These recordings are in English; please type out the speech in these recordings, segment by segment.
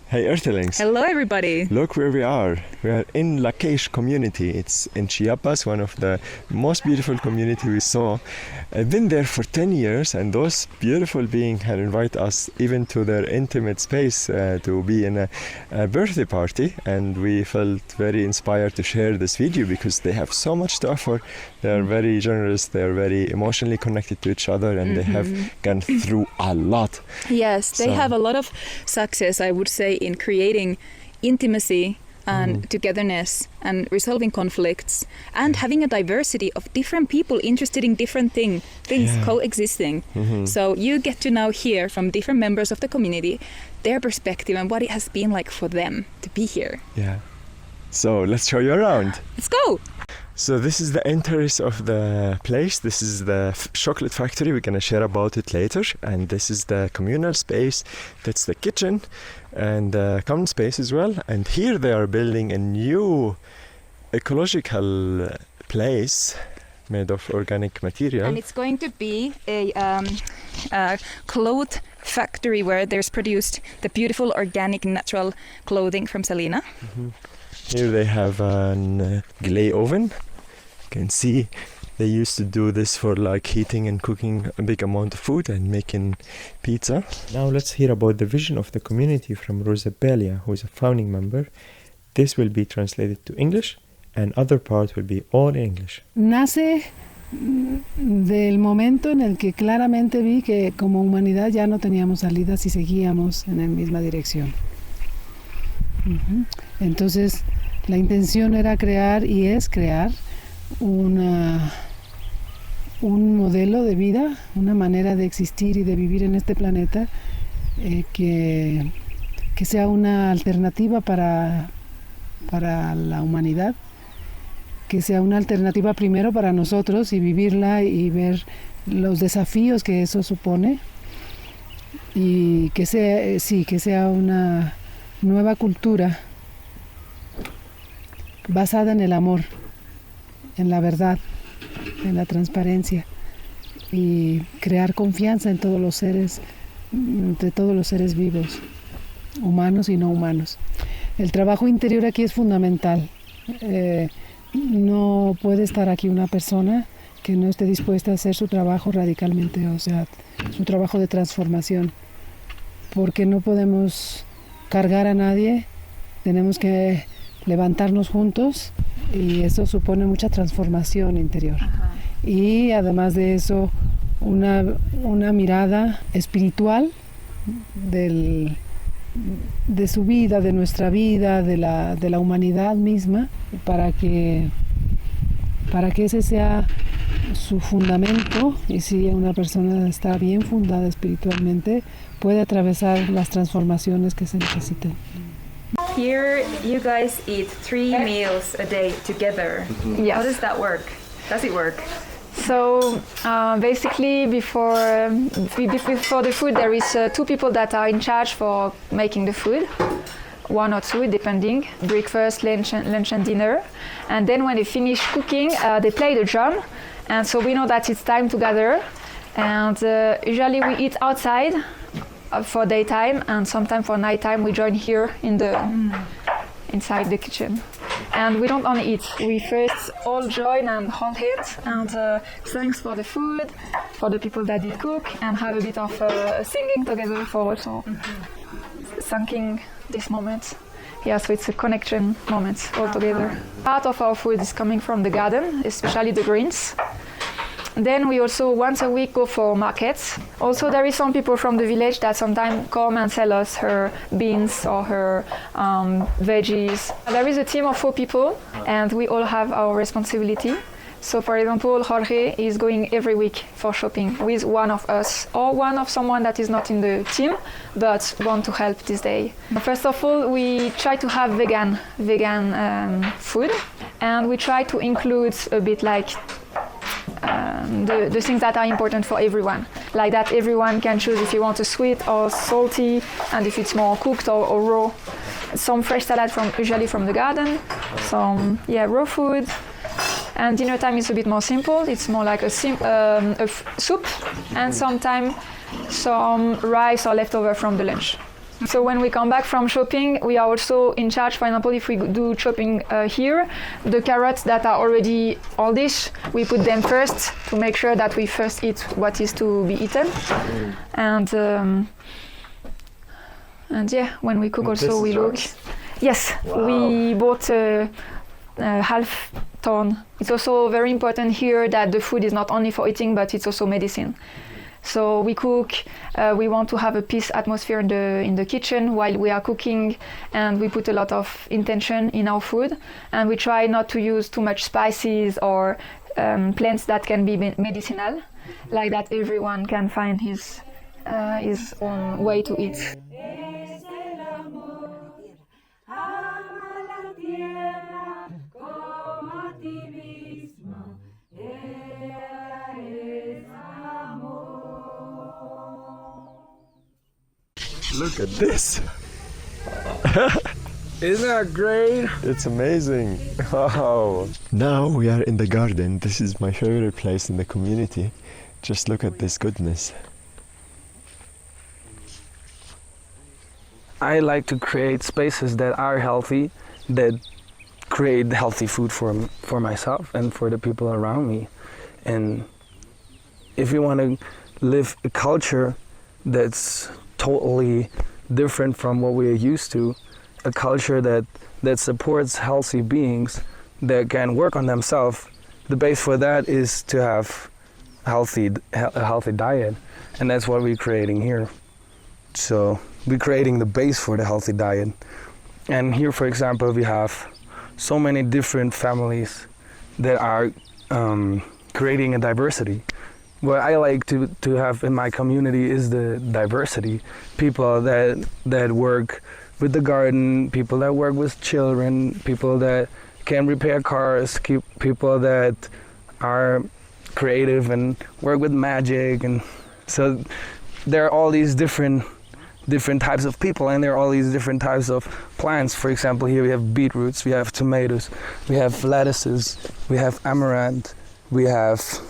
Hey Earthlings! Hello everybody! Look where we are. We are in Inla Kesh community. It's in Chiapas, one of the most beautiful community we saw. I've been there for 10 years and those beautiful beings had invited us even to their intimate space to be in a birthday party, and we felt very inspired to share this video because they have so much to offer. They are very generous, they are very emotionally connected to each other, and they have gone through a lot. Yes, they have a lot of success, I would say, in creating intimacy and togetherness and resolving conflicts and having a diversity of different people interested in different things coexisting. So you get to now hear from different members of the community their perspective and what it has been like for them to be here. Yeah. So let's show you around. Let's go! So this is the entrance of the place. This is the chocolate factory. We're gonna share about it later. And this is the communal space. That's the kitchen and the common space as well. And here they are building a new ecological place made of organic material. And it's going to be a cloth factory where there's produced the beautiful organic natural clothing from Selena. Here they have an clay oven. You can see they used to do this for like heating and cooking a big amount of food and making pizza. Now let's hear about the vision of the community from Rosabelia, who is a founding member. This will be translated to English and other part will be all in English. Nace del momento en el que claramente vi que como humanidad ya no teníamos salida si seguíamos en la misma dirección. Entonces la intención era crear y es crear un modelo de vida, una manera de existir y de vivir en este planeta que sea una alternativa para la humanidad, que sea una alternativa primero para nosotros y vivirla y ver los desafíos que eso supone, y que sea una nueva cultura basada en el amor, en la verdad, en la transparencia, y crear confianza en todos los seres, entre todos los seres vivos, humanos y no humanos. El trabajo interior aquí es fundamental. No puede estar aquí una persona que no esté dispuesta a hacer su trabajo radicalmente, o sea, su trabajo de transformación, porque no podemos cargar a nadie, tenemos que levantarnos juntos y eso supone mucha transformación interior. Y además de eso, una mirada espiritual de su vida, de nuestra vida, de la humanidad misma, para que ese sea su fundamento, y si una persona está bien fundada espiritualmente, puede atravesar las transformaciones que se necesitan. Here you guys eat 3 meals a day together. Yes. How does that work? Does it work? So basically before the food there is 2 people that are in charge for making the food, 1 or 2 depending, breakfast, lunch and dinner, and then when they finish cooking they play the drum, and so we know that it's time to gather, and usually we eat outside for daytime, and sometimes for nighttime we join here inside the kitchen. And we don't only eat, we first all join and hold hands and thanks for the food, for the people that did cook, and have a bit of singing together for also thanking this moment. Yeah, so it's a connection moment all together. Part of our food is coming from the garden, especially the greens. Then we also once a week go for markets. Also there is some people from the village that sometimes come and sell us her beans or her veggies. There is a team of 4 people and we all have our responsibility. So for example, Jorge is going every week for shopping with one of us or one of someone that is not in the team but want to help this day. First of all, we try to have vegan food, and we try to include a bit like the things that are important for everyone, like that everyone can choose if you want a sweet or salty, and if it's more cooked or raw. Some fresh salad usually from the garden, some raw food, and dinner time is a bit more simple. It's more like a soup, and sometimes some rice or leftover from the lunch. So when we come back from shopping, we are also in charge. For example, if we do shopping here, the carrots that are already oldish, we put them first to make sure that we first eat what is to be eaten. And yeah, when we cook also we look. Yes, we bought half ton. It's also very important here that the food is not only for eating, but it's also medicine. So we cook, we want to have a peace atmosphere in the kitchen while we are cooking, and we put a lot of intention in our food, and we try not to use too much spices or plants that can be medicinal, like that everyone can find his own way to eat. Look at this. Isn't that great? It's amazing. Wow. Now we are in the garden. This is my favorite place in the community. Just look at this goodness. I like to create spaces that are healthy, that create healthy food for myself and for the people around me. And if you want to live a culture that's totally different from what we are used to, a culture that supports healthy beings that can work on themselves, the base for that is to have a healthy diet, and that's what we're creating here. So we're creating the base for the healthy diet. And here, for example, we have so many different families that are creating a diversity. What I like to have in my community is the diversity. People that work with the garden, people that work with children, people that can repair cars, people that are creative and work with magic. And so there are all these different types of people, and there are all these different types of plants. For example, here we have beetroots, we have tomatoes, we have lettuces, we have amaranth, we have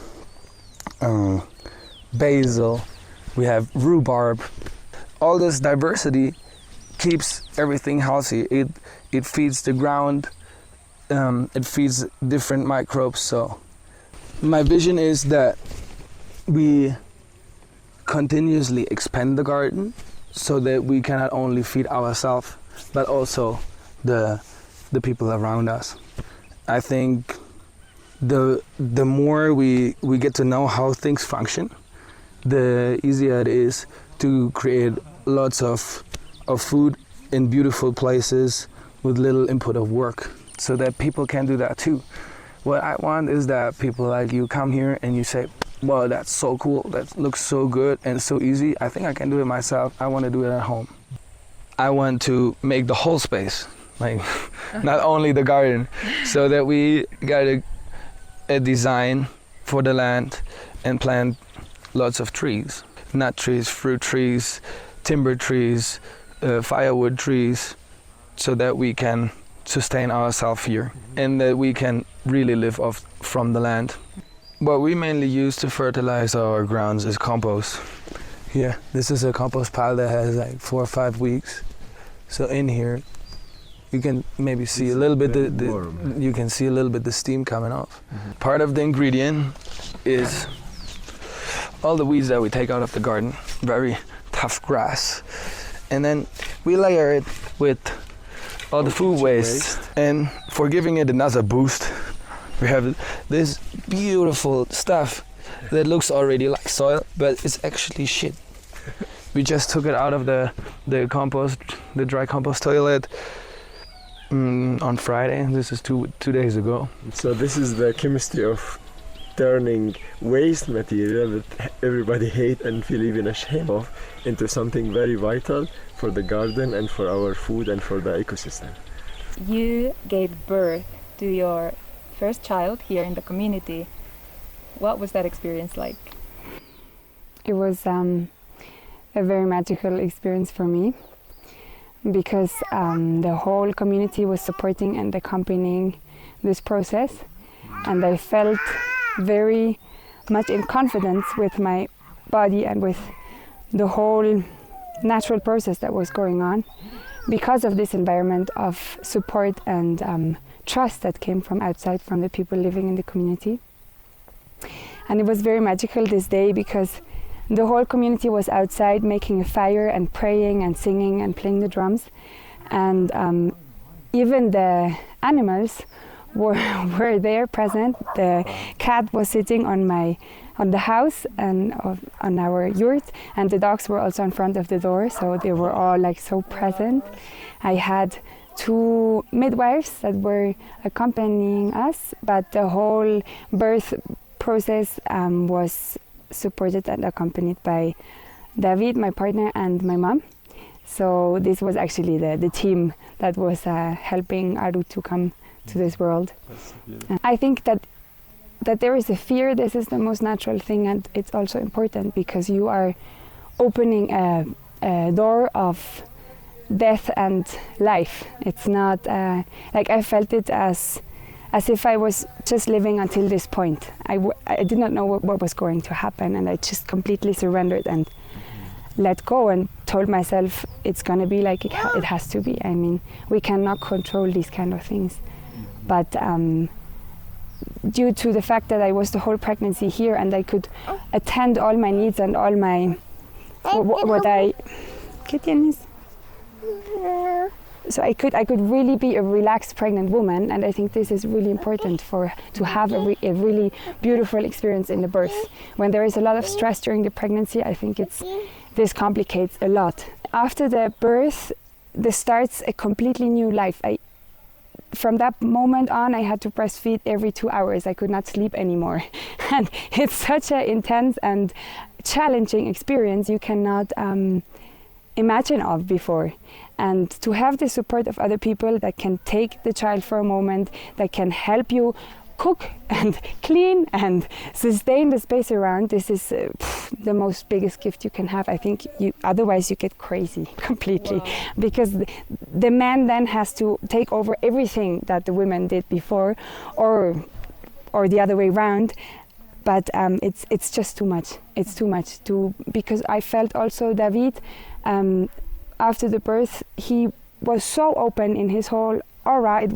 basil, we have rhubarb. All this diversity keeps everything healthy. It feeds the ground, it feeds different microbes. So my vision is that we continuously expand the garden so that we can not only feed ourselves but also the people around us. I think the more we get to know how things function, the easier it is to create lots of food in beautiful places with little input of work, so that people can do that too. What I want is that people like you come here and you say, wow, that's so cool, that looks so good and so easy, I think I can do it myself, I want to do it at home. I want to make the whole space, like not only the garden, so that we got a design for the land and plant lots of trees. Nut trees, fruit trees, timber trees, firewood trees, so that we can sustain ourselves here and that we can really live off from the land. What we mainly use to fertilize our grounds is compost. Here, this is a compost pile that has like 4 or 5 weeks. So in here, you can maybe see a little bit you can see a little bit the steam coming off. Mm-hmm. Part of the ingredient is all the weeds that we take out of the garden, very tough grass, and then we layer it with all the food waste. And for giving it another boost, we have this beautiful stuff that looks already like soil, but it's actually shit. We just took it out of the compost, the dry compost toilet on Friday. This is two days ago. So this is the chemistry of turning waste material that everybody hate and feel even ashamed of into something very vital for the garden and for our food and for the ecosystem. You gave birth to your first child here in the community. What was that experience like? It was a very magical experience for me, because the whole community was supporting and accompanying this process, and I felt very much in confidence with my body and with the whole natural process that was going on because of this environment of support and trust that came from outside, from the people living in the community. And it was very magical this day because the whole community was outside making a fire and praying and singing and playing the drums. And even the animals were there present. The cat was sitting on the house and on our yurt, and the dogs were also in front of the door, so they were all like so present. I had 2 midwives that were accompanying us, but the whole birth process was supported and accompanied by David, my partner, and my mom. So this was actually the team that was helping Aru to come to this world. I think that there is a fear. This is the most natural thing, and it's also important because you are opening a door of death and life. It's not like I felt it as if I was just living until this point. I did not know what was going to happen, and I just completely surrendered and let go and told myself it's going to be like it has to be. I mean, we cannot control these kind of things. But due to the fact that I was the whole pregnancy here and I could attend all my needs and all my ¿Qué tienes? So I could really be a relaxed pregnant woman, and I think this is really important to have a really beautiful experience in the birth. When there is a lot of stress during the pregnancy, I think this complicates a lot. After the birth, this starts a completely new life. From that moment on, I had to breastfeed every 2 hours. I could not sleep anymore. And it's such an intense and challenging experience you cannot imagine of before. And to have the support of other people that can take the child for a moment, that can help you cook and clean and sustain the space around, this is the most biggest gift you can have. I think otherwise you get crazy completely. Wow. Because the man then has to take over everything that the women did before, or the other way around. But it's just too much. It's too much because I felt also David, after the birth, he was so open in his whole aura. It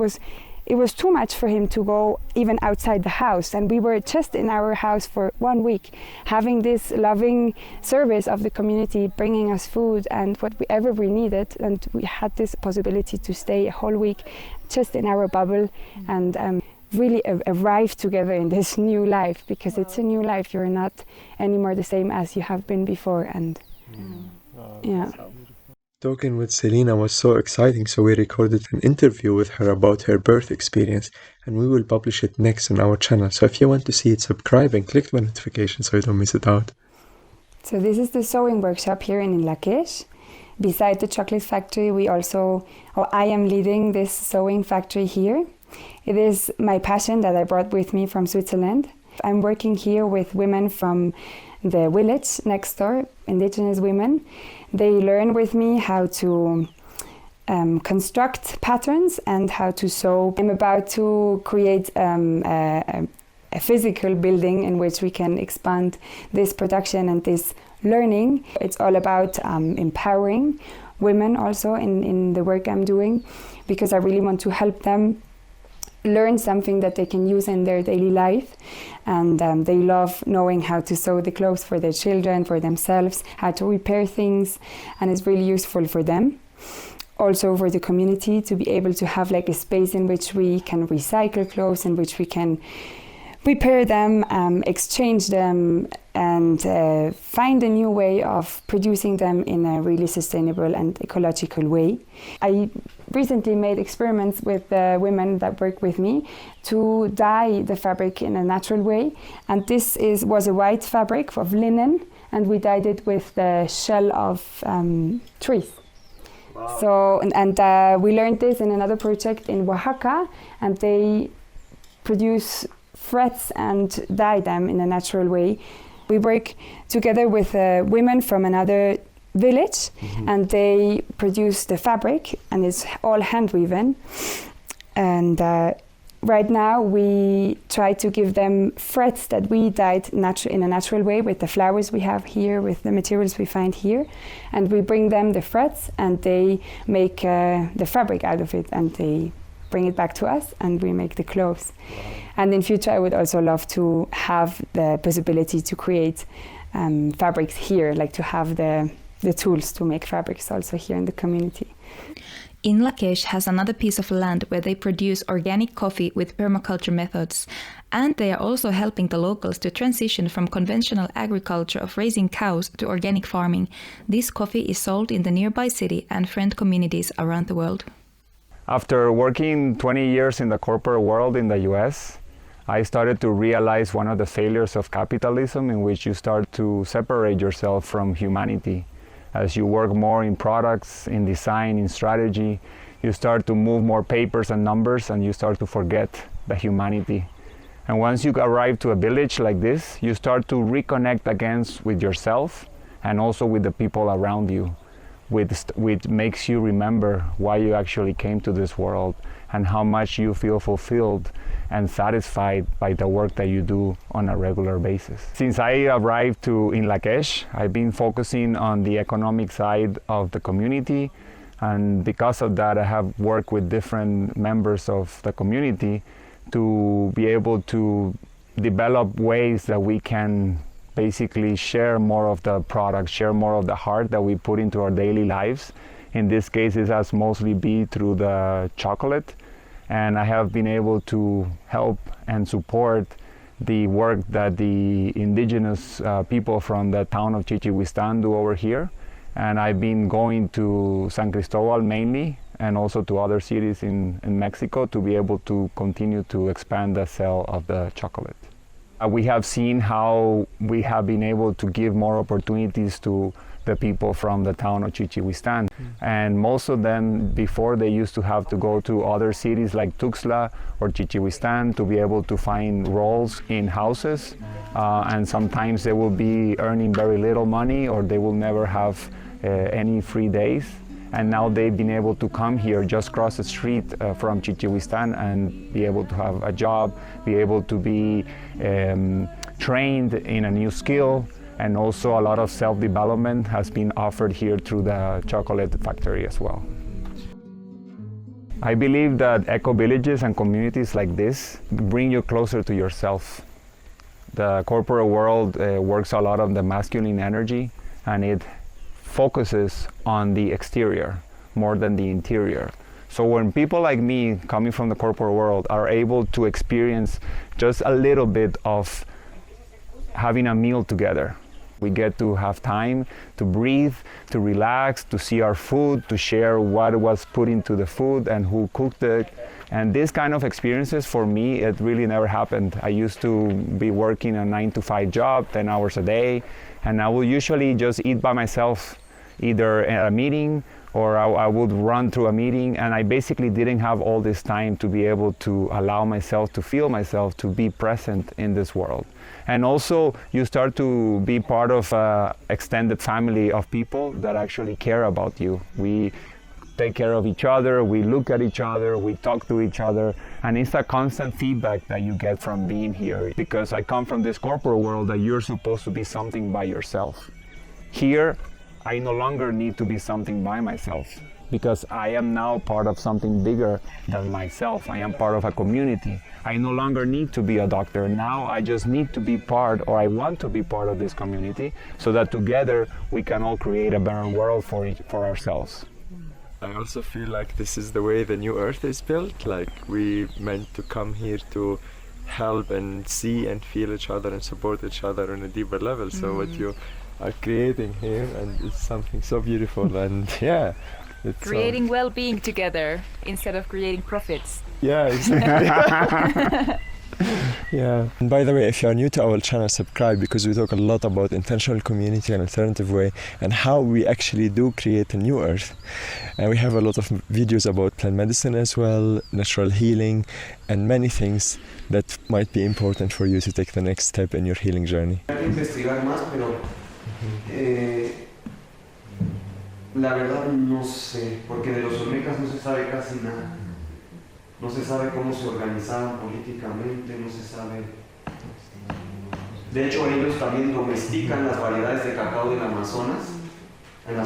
was too much for him to go even outside the house, and we were just in our house for 1 week, having this loving service of the community, bringing us food and whatever we needed, and we had this possibility to stay a whole week just in our bubble and really arrive together in this new life, because it's a new life. You're not anymore the same as you have been before, and yeah. Talking with Selena was so exciting, so we recorded an interview with her about her birth experience, and we will publish it next on our channel. So if you want to see it, subscribe and click the notification so you don't miss it out. So this is the sewing workshop here in Inla Kesh. Beside the chocolate factory, I am leading this sewing factory here. It is my passion that I brought with me from Switzerland. I'm working here with women from the village next door, indigenous women. They learn with me how to construct patterns and how to sew. I'm about to create a physical building in which we can expand this production and this learning. It's all about empowering women also in the work I'm doing, because I really want to help them learn something that they can use in their daily life. And they love knowing how to sew the clothes for their children, for themselves, how to repair things, and it's really useful for them. Also for the community to be able to have like a space in which we can recycle clothes, in which we can repair them, exchange them, and find a new way of producing them in a really sustainable and ecological way. I recently made experiments with the women that work with me to dye the fabric in a natural way, and this was a white fabric of linen, and we dyed it with the shell of trees. Wow. So and we learned this in another project in Oaxaca, and they produce threads and dye them in a natural way. We work together with women from another village, and they produce the fabric, and it's all hand woven. And right now we try to give them threads that we dyed in a natural way with the flowers we have here, with the materials we find here, and we bring them the threads and they make the fabric out of it, and they bring it back to us and we make the clothes. Wow. And in future I would also love to have the possibility to create fabrics here, like to have the tools to make fabrics also here in the community. Inla Kesh has another piece of land where they produce organic coffee with permaculture methods, and they are also helping the locals to transition from conventional agriculture of raising cows to organic farming. This coffee is sold in the nearby city and friend communities around the world. After working 20 years in the corporate world in the US, I started to realize one of the failures of capitalism, in which you start to separate yourself from humanity. As you work more in products, in design, in strategy, you start to move more papers and numbers, and you start to forget the humanity. And once you arrive to a village like this, you start to reconnect again with yourself and also with the people around you, which makes you remember why you actually came to this world and how much you feel fulfilled and satisfied by the work that you do on a regular basis. Since I arrived to Inla Kesh, I've been focusing on the economic side of the community, and because of that I have worked with different members of the community to be able to develop ways that we can basically share more of the product, share more of the heart that we put into our daily lives. In this case, it has mostly been through the chocolate, and I have been able to help and support the work that the indigenous people from the town of Chichihuistan do over here. And I've been going to San Cristobal mainly, and also to other cities in Mexico, to be able to continue to expand the sale of the chocolate. We have seen how we have been able to give more opportunities to the people from the town of Chichihuistan. And most of them, before, they used to have to go to other cities like Tuxtla or Chichihuistan to be able to find roles in houses. And sometimes they will be earning very little money, or they will never have any free days. And now they've been able to come here, just cross the street from Chichihuistan, and be able to have a job, be able to be trained in a new skill. And also a lot of self-development has been offered here through the chocolate factory as well. I believe that eco-villages and communities like this bring you closer to yourself. The corporate world works a lot on the masculine energy, and it focuses on the exterior more than the interior. So when people like me, coming from the corporate world, are able to experience just a little bit of having a meal together, we get to have time to breathe, to relax, to see our food, to share what was put into the food and who cooked it. And this kind of experiences, for me, it really never happened. I used to be working a 9-to-5 job, 10 hours a day, and I would usually just eat by myself, either at a meeting or I would run through a meeting, and I basically didn't have all this time to be able to allow myself to feel myself, to be present in this world. And also you start to be part of an extended family of people that actually care about you. We take care of each other, we look at each other, we talk to each other, and it's a constant feedback that you get from being here, because I come from this corporate world that you're supposed to be something by yourself. Here, I no longer need to be something by myself, because I am now part of something bigger than myself. I am part of a community. I no longer need to be a doctor. Now I just need to be part, or I want to be part of this community, so that together we can all create a better world for ourselves. I also feel like this is the way the new earth is built. Like, we meant to come here to help and see and feel each other and support each other on a deeper level. So what you are creating here, and it's something so beautiful, and yeah, it's Creating well-being together instead of creating profits. yeah, exactly. Yeah. And by the way, if you are new to our channel, subscribe, because we talk a lot about intentional community and alternative way, and how we actually do create a new earth. And we have a lot of videos about plant medicine as well, natural healing, and many things that might be important for you to take the next step in your healing journey. Investigar más, pero la verdad no sé, porque de los olmecas no se sabe casi nada. no se sabe cómo se organizaban políticamente, no se sabe. De hecho, ellos también domestican las variedades de cacao del Amazonas.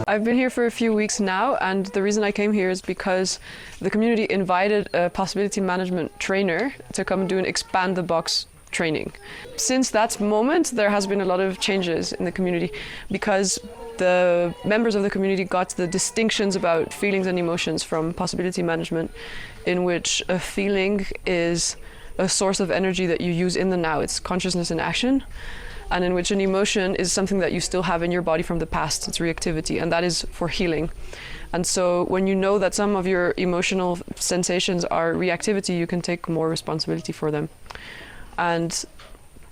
I've been here for a few weeks now, and the reason I came here is because the community invited a possibility management trainer to come and do an expand the box training. Since that moment, there has been a lot of changes in the community because the members of the community got the distinctions about feelings and emotions from possibility management, in which a feeling is a source of energy that you use in the now. It's consciousness in action. And in which an emotion is something that you still have in your body from the past. It's reactivity, and that is for healing. And so when you know that some of your emotional sensations are reactivity, you can take more responsibility for them. And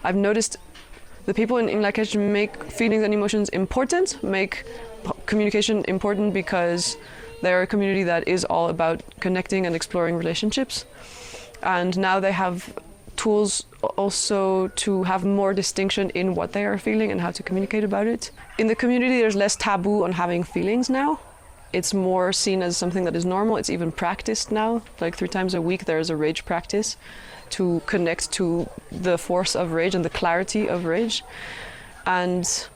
I've noticed the people in Inla Kesh make feelings and emotions important, make communication important, because they're a community that is all about connecting and exploring relationships. And now they have tools also to have more distinction in what they are feeling and how to communicate about it. In the community, there's less taboo on having feelings now. It's more seen as something that is normal. It's even practiced now. Like 3 times a week, there is a rage practice to connect to the force of rage and the clarity of rage. And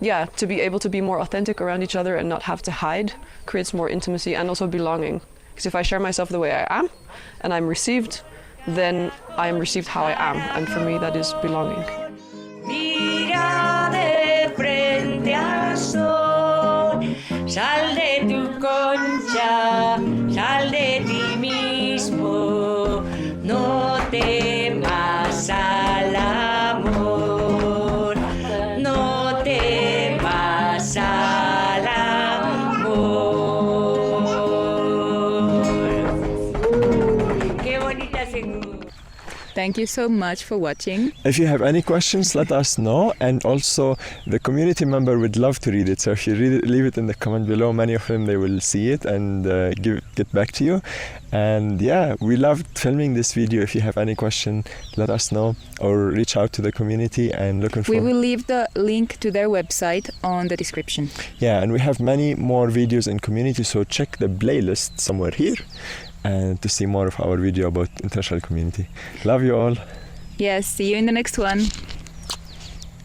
yeah, to be able to be more authentic around each other and not have to hide creates more intimacy and also belonging. Because if I share myself the way I am and I'm received, then I am received how I am, and for me that is belonging. Mira de frente al sol, sal de tu concha, sal de ti mismo, no temas al amor, no temas al amor. Qué bonita seguro. Thank you so much for watching. If you have any questions, let us know, and also the community member would love to read it. So if you read it, leave it in the comment below. Many of them, they will see it and get back to you. And yeah, we loved filming this video. If you have any question, let us know or reach out to the community and looking for. We will leave the link to their website on the description. Yeah, and we have many more videos in community, so check the playlist somewhere here and to see more of our video about international community. Love you all. Yes, see you in the next one.